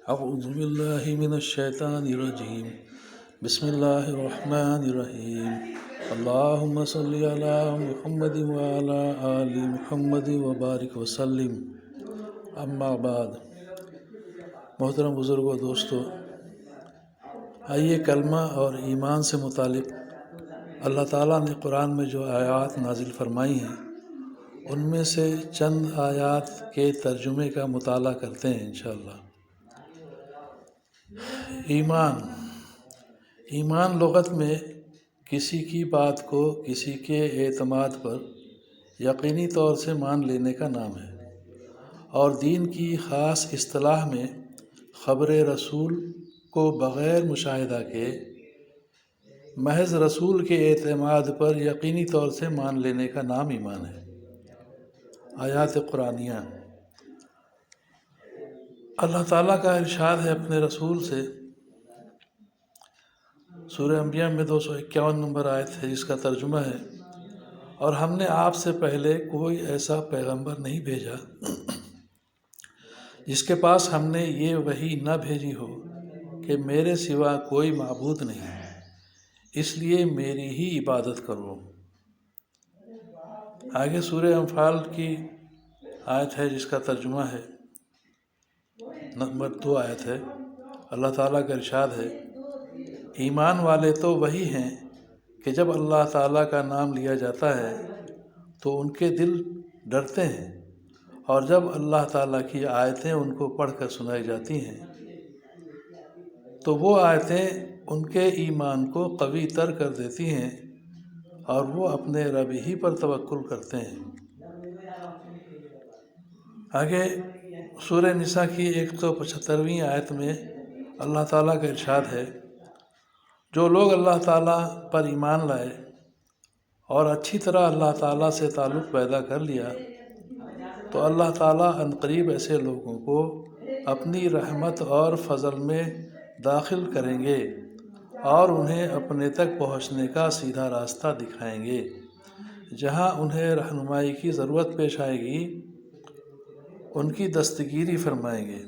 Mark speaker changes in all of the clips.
Speaker 1: اعوذ باللہ من الشیطان الرجیم بسم اللہ الرحمن الرحیم اللہم صلی علی محمد وعلی آل محمد وبارک وسلم اما بعد۔ محترم بزرگوں، دوستو، آئیے کلمہ اور ایمان سے متعلق اللہ تعالیٰ نے قرآن میں جو آیات نازل فرمائی ہیں ان میں سے چند آیات کے ترجمے کا مطالعہ کرتے ہیں انشاءاللہ۔ ایمان لغت میں کسی کی بات کو کسی کے اعتماد پر یقینی طور سے مان لینے کا نام ہے، اور دین کی خاص اصطلاح میں خبر رسول کو بغیر مشاہدہ کے محض رسول کے اعتماد پر یقینی طور سے مان لینے کا نام ایمان ہے۔ آیات قرآنیہ۔ اللہ تعالیٰ کا ارشاد ہے اپنے رسول سے، سورہ انبیاء میں 251 نمبر آیت ہے، جس کا ترجمہ ہے: اور ہم نے آپ سے پہلے کوئی ایسا پیغمبر نہیں بھیجا جس کے پاس ہم نے یہ وحی نہ بھیجی ہو کہ میرے سوا کوئی معبود نہیں، اس لیے میری ہی عبادت کرو۔ آگے سورہ انفال کی آیت ہے جس کا ترجمہ ہے، نمبر 2 آیت ہے۔ اللہ تعالیٰ کا ارشاد ہے: ایمان والے تو وہی ہیں کہ جب اللہ تعالیٰ کا نام لیا جاتا ہے تو ان کے دل ڈرتے ہیں، اور جب اللہ تعالیٰ کی آیتیں ان کو پڑھ کر سنائی جاتی ہیں تو وہ آیتیں ان کے ایمان کو قوی تر کر دیتی ہیں اور وہ اپنے رب ہی پر توکل کرتے ہیں۔ آگے سورہ نساء کی 175ویں آیت میں اللہ تعالیٰ کا ارشاد ہے: جو لوگ اللہ تعالیٰ پر ایمان لائے اور اچھی طرح اللہ تعالیٰ سے تعلق پیدا کر لیا تو اللہ تعالیٰ عنقریب ایسے لوگوں کو اپنی رحمت اور فضل میں داخل کریں گے اور انہیں اپنے تک پہنچنے کا سیدھا راستہ دکھائیں گے۔ جہاں انہیں رہنمائی کی ضرورت پیش آئے گی ان کی دستگیری فرمائیں گے۔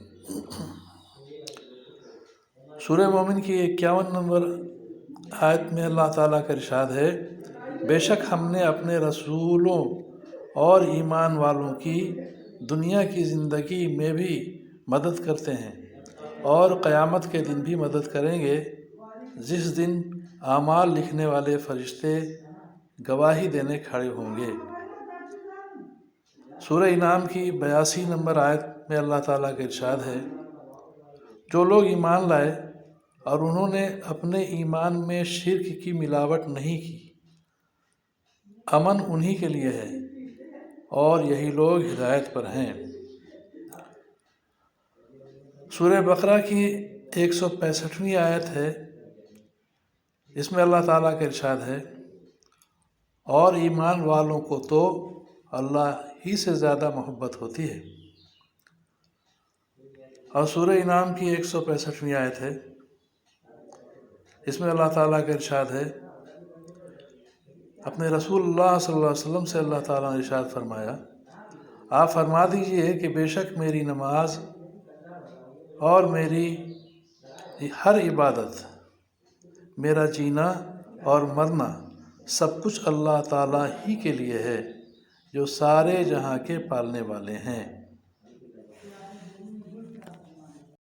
Speaker 1: سورہ مومن کی 51 نمبر آیت میں اللہ تعالیٰ کا ارشاد ہے: بے شک ہم نے اپنے رسولوں اور ایمان والوں کی دنیا کی زندگی میں بھی مدد کرتے ہیں اور قیامت کے دن بھی مدد کریں گے، جس دن اعمال لکھنے والے فرشتے گواہی دینے کھڑے ہوں گے۔ سورہ انعام کی 82 نمبر آیت میں اللہ تعالیٰ کا ارشاد ہے: جو لوگ ایمان لائے اور انہوں نے اپنے ایمان میں شرک کی ملاوٹ نہیں کی، امن انہی کے لیے ہے اور یہی لوگ ہدایت پر ہیں۔ سورہ بقرہ کی 165ویں آیت ہے، اس میں اللہ تعالیٰ کا ارشاد ہے: اور ایمان والوں کو تو اللہ ہی سے زیادہ محبت ہوتی ہے۔ اور سورہ انعام کی 165ویں آیت ہے، اس میں اللہ تعالیٰ کا ارشاد ہے: اپنے رسول اللہ صلی اللہ علیہ وسلم سے اللہ تعالیٰ نے ارشاد فرمایا: آپ فرما دیجئے کہ بے شک میری نماز اور میری ہر عبادت، میرا جینا اور مرنا سب کچھ اللہ تعالیٰ ہی کے لیے ہے جو سارے جہاں کے پالنے والے ہیں۔